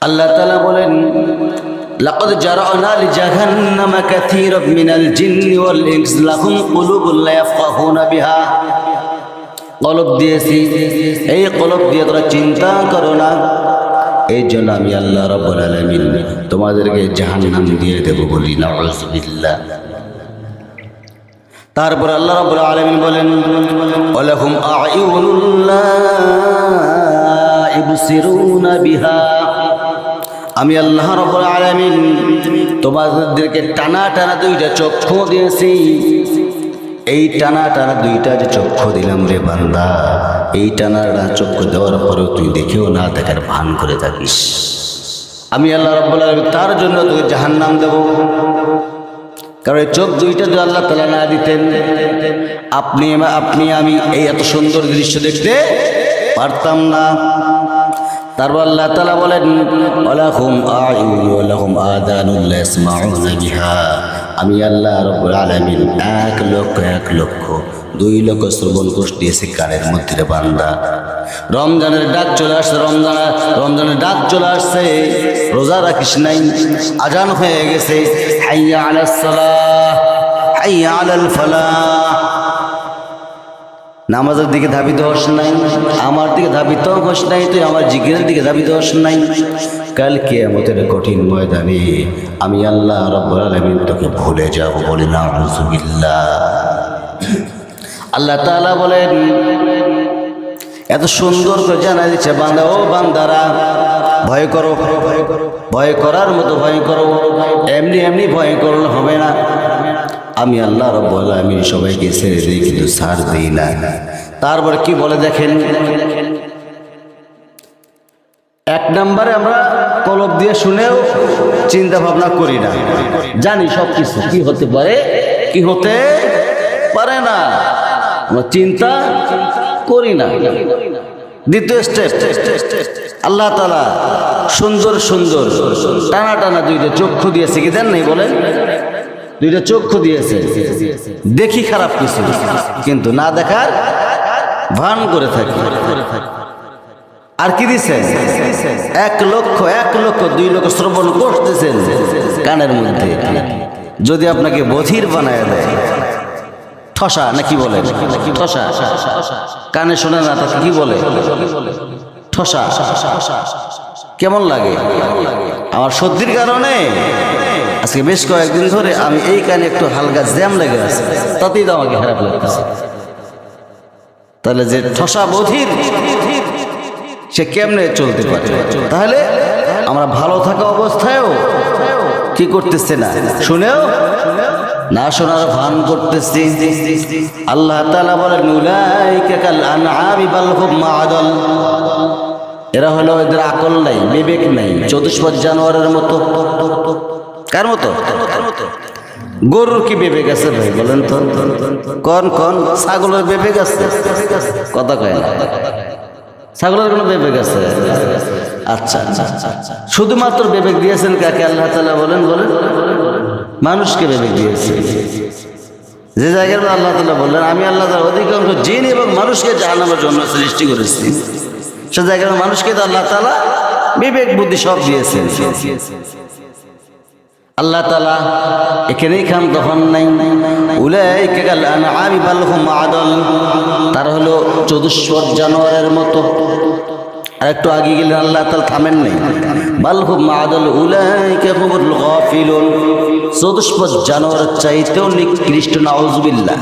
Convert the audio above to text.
আল্লাহ তাআলা বলেন, লাকাদ জারা'না লিজাহান্নামা কাসীরাম মিনাল জিন্নি ওয়াল ইনস লাহুম কুলুবুন লা ইয়াফকাহুনা বিহা। কলব দিয়েছি, এই কলব দিয়ে তোরা চিন্তা করো না। এই জন্য আমি আল্লাহ রাব্বুল আলামিন তোমাদেরকে জাহান্নাম দিয়ে দেব বলি, নাউযুবিল্লাহ। তারপর আল্লাহ রাব্বুল আলামিন বলেন, ওয়ালাহুম আ'য়ুনুন লা ইবসিরুনা বিহা। আমি আল্লাহ রাব্বুল আলামিন তোমাদেরকে টানা টানা দুইটা চক্ষু দিয়েছি। এই টানা টানা দুইটা যে চক্ষু দিলাম রে বান্দা, এই টানা টানা চক্ষু দেওয়ার পরেও তুই দেখেও না দেখার ভান করে থাকিস, আমি আল্লাহ রাব্বুল আলামিন তার জন্য তোকে জাহান্নাম দেব। কারণ এই চোখ দুইটা যদি আল্লাহ তাআলা না দিতেন, আপনি আমি এই এত সুন্দর দৃশ্য দেখতে পারতাম না। তারপর আল্লাহ তাআলা বলেন, ওয়ালাহুম আ'য়ুনুন ওয়া লাহুম আযানুন লা ইয়াসমাউনা বিহা। আমি আল্লাহ রাব্বুল আলামিন 1 লক্ষ 2 লক্ষ শ্রবণ কোষ দিয়েছি কানের মধ্যে রে বান্দা। রমজানের ডাক চলে আসছে, রমজানের ডাক চলে আসছে, রোজা রাখিস নাই, আজান হয়ে গেছে, হাইয়া আলাস সালাহ হাইয়া আলাল ফালাহ। নামাজের দিকে ধাবিত হস নাই, আমার দিকে ধাবিত হস নাই, তুই আমার জিকিরের দিকে ধাবিত হস নাই। কাল কিয়ামতের কঠিন ময়দানে আমি আল্লাহ রাব্বুল আলামিন তোকে ভুলে যাব, বলি নাউযুবিল্লাহ। আল্লাহ তাআলা বলেন, এত সুন্দর করে জানা দিচ্ছে, বান্দা ও বান্দারা ভয় করো, ভয় করার মতো ভয় করো, এমনি এমনি ভয় করলে হবে না। আমি আল্লাহ রাব্বুল আলামিন সবাইকে ছেড়ে দিই, কিন্তু ছাড় দিই না। তারপর কি বলে দেখেন, 1 নম্বরে আমরা কলব দিয়ে শুনেও চিন্তা ভাবনা করি না, জানি সব কিছু কি হতে পারে কি হতে পারে না, আমরা চিন্তা করি না। দ্বিতীয় স্টেপ, আল্লাহ তাআলা সুন্দর সুন্দর টানা টানা 2টা চক্ষু দিয়েছে, কি দেন নাই বলেন? 2টা চক্ষু দিয়েছে, দেখি খারাপ কিছু কিন্তু না দেখার ভান করে থাকি। আর কি দিচ্ছেন? 1 লক্ষ 2 লক্ষ শ্রবণ করতেছেন কানের মধ্যে। যদি আপনাকে বধির বানায় দেয়, ঠসা না কি বলে, ঠসা, কানে শোনে না তাকে কি বলে, ঠসা। কেমন লাগে? আমার সর্দির কারণে আজকে বেশ কয়েকদিন ধরে আমি এই কানে একটু হালকা জ্যাম লেগে আছে, তাতেই তো আমাকে খারাপ লাগতেছে। তাহলে যে ঠসা বধির সে কেমনে চলতে পারে? তাহলে আমরা ভালো থাকা অবস্থায়ও কি করতেছে না, শুনেও না শোনার ভান করতেছি। আল্লাহ তাআলা বলেন, উলাইকা কাল আনআমি বাল হুম আদাল। এরা হলো, এদের আকল নাই, বিবেক নাই, চতুষ্পদ জানোয়ারের মতো। কার মতো? গরুর কি বিবেক আছে ভাই বলেন তো? কোন ছাগলের বিবেক আছে? কথা কয় না, ছাগলের কোনো বিবেক আছে? আচ্ছা, শুধুমাত্র বিবেক দিয়েছেন কাকে? আল্লাহ তাআলা বলেন মানুষকে বিবেক দিয়েছে। যে জায়গায় আল্লাহ তাআলা বললেন, আমি আল্লাহ তাআলা অধিকাংশ জিন এবং মানুষকে জাহান্নামের জন্য সৃষ্টি করেছি, সে জায়গায় মানুষকে তো আল্লাহ তাআলা বিবেক বুদ্ধি সব দিয়েছেন। আল্লাহ তাআলা এখানেই ক্ষান্ত হন নাই। উলাইকা কাল আনআমি বাল হুম আদাল, তারা হলো চতুষ্পদ জানোয়ারের মতো। আর একটু আগে গেলে আল্লাহ তাআলা থামেন নাই, বাল হুম আদাল উলাইকা হুমুল গাফিলুন, চতুষ্পদ জানোয়ারের চাইতেও নিকৃষ্ট, নাউযুবিল্লাহ।